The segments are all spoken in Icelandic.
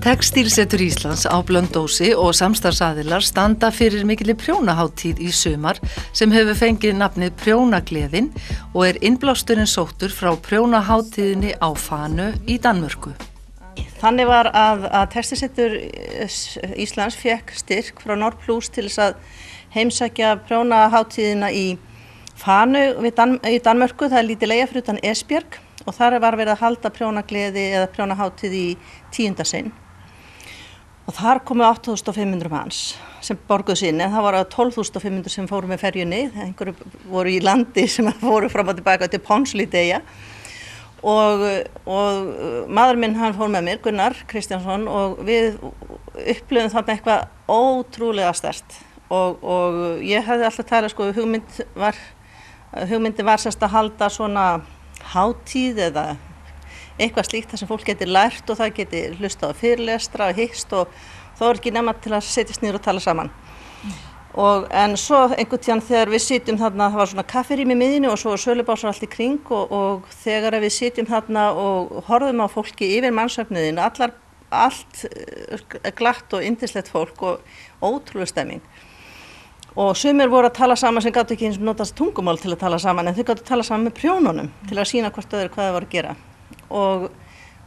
Textílsetur Íslands á Blönduósi og samstarfsaðilar standa fyrir mikilli prjónahátíð í sumar sem hefur fengið nafnið Prjónagleðin og er innblásturinn sóttur frá prjónahátíðinni á Fanu í Danmörku. Þannig var að Textílsetur Íslands fékk styrk frá Nordplus til þess að heimsækja prjónahátíðina í Fanu í Danmörku. Það er lítið eyja fyrir utan Esbjerg og þar var verið að halda prjónagleði eða prjónahátíð í 10. sinn. Og þar komu 8.500 manns sem borguðu sinni, en það var 12.500 sem fóru með ferjunni, einhverju voru í landi sem fóru fram og tilbaka til Ponslíteyja. Og maður minn hann fór með mér, Gunnar Kristjánsson, og við upplifum þarna eitthvað ótrúlega sterkt. Og ég hefði alltaf talað, sko, hugmyndin var sérst að halda svona hátíð eða eitthvað slíkt þar sem fólk getur lært og það getur hlustað á fyrirlestra og hikst og þá er ekki nema til að setjast niður og tala saman. En svo einhvern tíðan þegar við sitjum þarna, það var svona kafferými í miðjunni og svo sölubásar allt í kring og þegar við sitjum þarna og horfum á fólki yfir mannsöfnuðinu, allt glatt og yndislegt fólk og ótrúleg stemming. Og sumir voru að tala saman sem gátu ekki eins og notast tungumál til að tala saman, en þau gátu að tala saman með prjónunum til að sýna hvort öðru hvað þau voru að gera. Og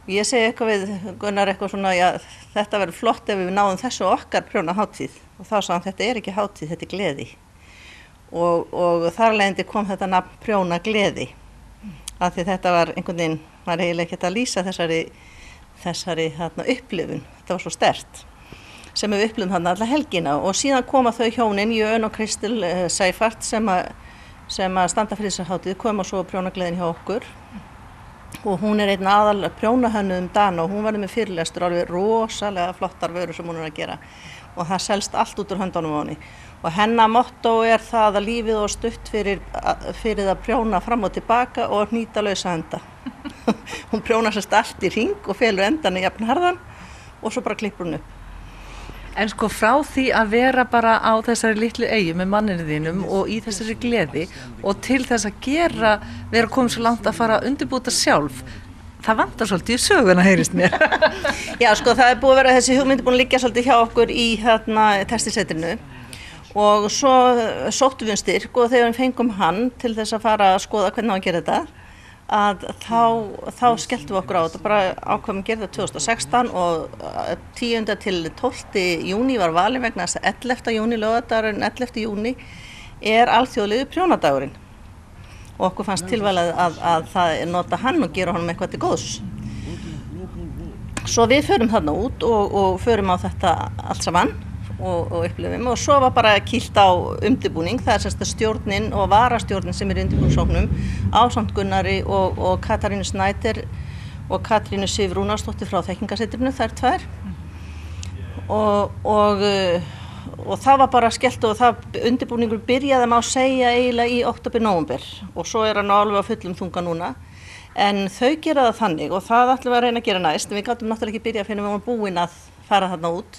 ég segi eitthvað við Gunnar eitthvað svona, já, þetta verður flott ef við náðum þessu okkar prjónahátíð. Og þá sagði hann, þetta er ekki hátíð, þetta er gleði. Og þar af leiðandi kom þetta nafn Prjónagleði. Af því þetta var einhvern veginn, maður eiginlega ekki að lýsa þessari upplifun. Þetta var svo sterkt sem við upplifum þarna alla helgina. Og síðan koma þau hjónin, Jón og Kristel Seifert sem að standa fyrir þessar hátíð, koma svo Prjónagleðin hjá okkur. Og hún er einn aðal prjónahönnuð Dana og hún verður með fyrirlestur alveg rosalega flottar vörur sem hún er að gera. Og það selst allt út úr höndunum á henni. Og hennar motto er það að lífið og stutt fyrir að prjóna fram og tilbaka og hnýta lausa enda. Hún prjónar sérst allt í hring og felur endan í jafnharðan og svo bara klippur hún upp. En sko frá því að vera bara á þessari litlu eyju með manninu þínum og í þessari gleði og til þess að vera komið svo langt að fara að undirbúta sjálf, það vantar svolítið í söguna, heyrist mér. Já, sko það er búið að vera þessi hugmyndi búin að liggja svolítið hjá okkur í Textílsetrinu og svo sóttum við styrk og þegar við fengum hann til þess að fara að skoða hvernig á að gera þetta, að þá skelltum við okkur á þetta, bara ákveðum að gera þetta 2016 og 10. til 12. júní var valin vegna þess að 11. júní, laugardagurinn 11. júní er alþjóðlegi prjónadagurinn og okkur fannst tilvalið að það nota hann og gera honum eitthvað til góðs. Svo við förum þarna út og förum á þetta allt saman og upplifum og svo var bara kýlt á undirbúning, það er sérst stjórnin og varastjórnin sem er í undirbúningshóknum ásamt Gunnari og Katarínu Snæder og Katrínu Sif Rúnarsdóttir frá Þekkingarsetrinu, þær tvær og það var bara skellt og undirbúningur byrjaði má segja eiginlega í október-nóvember og svo er hann alveg á fullum þunga núna en þau gera það þannig og það ætlum við að reyna að gera næst en við gátum náttúrulega ekki byrja fyrir við vorum búin að fara þarna út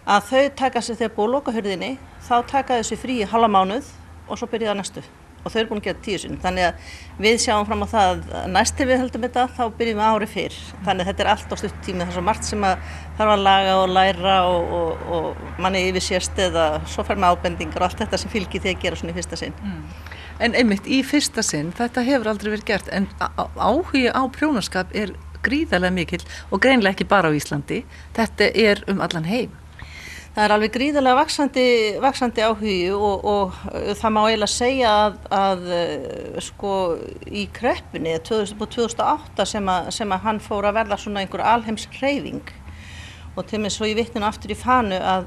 að þau taka sig þegar búið að loka hurðinni, þá taka þessi frí í hálfa mánuð og svo byrja það næstu. Og þau eru búin að gera 10 sinnum. Þannig að við sjáum fram á það að næst þegar við höldum þetta, þá byrjum við ári fyrr. Þannig að þetta er allt á stutt tími, það er svo margt sem að þarf að laga og læra og manni yfirsést eða svo fer með ábendingar og allt þetta sem fylgir því að gera svona í fyrsta sinn. En einmitt í fyrsta sinn, þetta hefur aldrei verið gert, en áhugi á prjónaskap er gríðarlega mikill og greinilega ekki bara á Íslandi. Þetta er allan heim. Það er alveg gríðarlega vaxandi áhugi og það má eiginlega segja að sko í kreppunni 2008 sem að hann fór að verða svona einhver alheimshreyfing og til með svo ég vitni aftur í Fanu að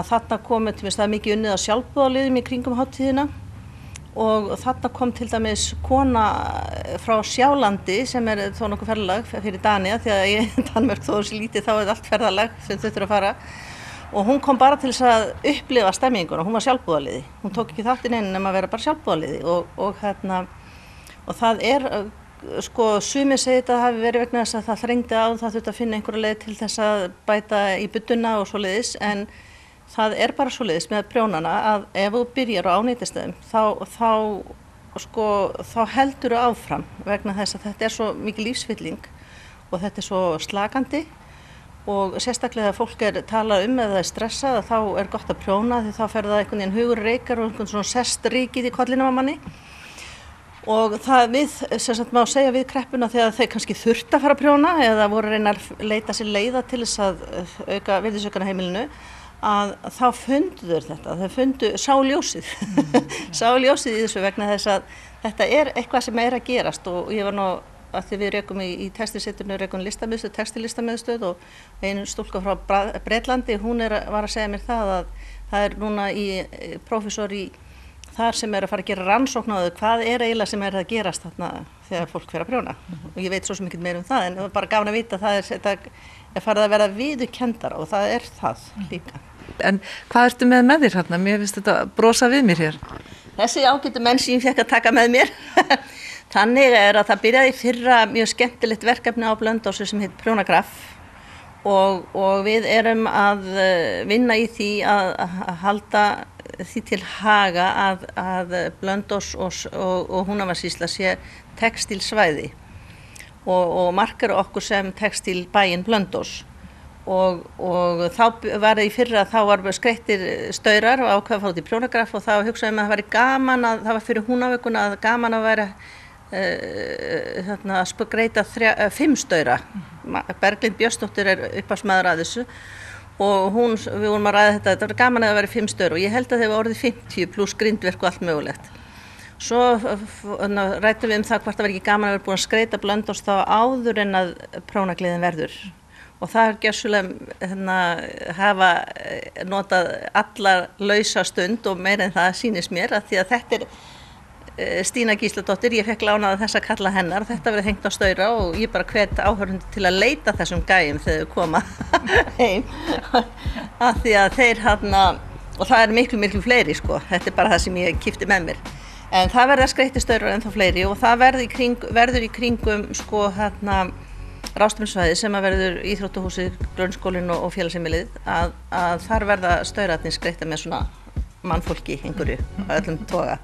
þarna komu til með það mikið unnið á sjálfboðaliðum í kringum hátíðina og þarna kom til dæmis kona frá Sjálandi sem er þó nokkuð ferðalag fyrir Dania því að í Danmörk þó þessi lítið þá er allt ferðalag sem þau þurfa að fara. Og hún kom bara til þess að upplifa stemminguna, hún var sjálfboðaliði. Hún tók ekki þátt í neinu nema að vera bara sjálfboðaliði og það er, sko, sumir segir þetta hafi verið vegna þess að það þrengdi á, það þurfti að finna einhverja leið til þess að bæta í budduna og svoleiðis, en það er bara svoleiðis með prjónana að ef þú byrjar á ánýtistöðum þá heldur þú áfram vegna þess að þetta er svo mikið lífsfylling og þetta er svo slakandi og sérstaklega þegar fólk talað eða það stressað þá gott að prjóna því þá fer það einhvern veginn hugur reikar og einhvern svona sest ríkið í kollinum á manni. Og það má segja við kreppuna þegar þeir kannski þurftu að fara að prjóna eða voru að reyna að leita sér leiða til þess að auka virðisaukana á heimilinu, að þá fundu þeir þetta, þeir fundu ljósið, ljósið í þessu vegna þess að þetta eitthvað sem að gerast og ég var nú að því við rekum í textilsetrinu, rekum listamiðstöð, textillistamiðstöð og einu stúlka frá Bretlandi, hún var að segja mér það að það núna prófessor í þar sem að fara að gera rannsókn á þau, hvað eiginlega sem að gerast þarna þegar fólk fer að prjóna. Og ég veit svo sem ekki meira það, en það bara gaman að vita að þetta farið að vera viðurkenndara og það það líka. En hvað ertu með þér hérna? Mér finnst þetta brosa við mér hér. Þessi ágætu menn sem ég fékk að taka með mér. Þannig að það byrjaði í fyrra mjög skemmtilegt verkefni á Blönduósi sem heit Prjónagraff og við erum að vinna í því að halda því til haga að Blönduós og Húnavatnssýsla sé textílsvæði og markar okkur sem textílbæinn Blönduós og þá var í fyrra þá var skreittir staurar og ákveða að fá út í Prjónagraff og þá hugsaðum að það væri gaman að það var fyrir Húnavíkuna að gaman að vera að skreita 5 staura. Berglind Björnsdóttir upphafsmaður að þessu og við vorum að ræða þetta var gaman að það væri 5 staur og ég held að þeir var orðið 50 pluss grindverk og allt mögulegt. Svo ræddum við það hvort það var ekki gaman að vera búin að skreita Blönduós þá áður en að prjónagleðin verður og það gjörsamlega hafa notað allar lausa stund og meira en það sýnist mér að því að þetta Stína Gísladóttir, ég fekk lánaða þessa kalla hennar og þetta verið hengt á staura og ég bara hvet áhorfendur til að leita þessum gæjum þegar þau koma heim af því að þeir og það miklu fleiri sko, þetta bara það sem ég kipti með mér en það verða skreitti staurar ennþá fleiri og það verður í kringum sko ráðstefnusvæði sem að verður íþróttahúsið, grunnskólinn og félagsheimilið að þar verða staurarnir skreitta með svona mannfólki einhverju á öllum toga.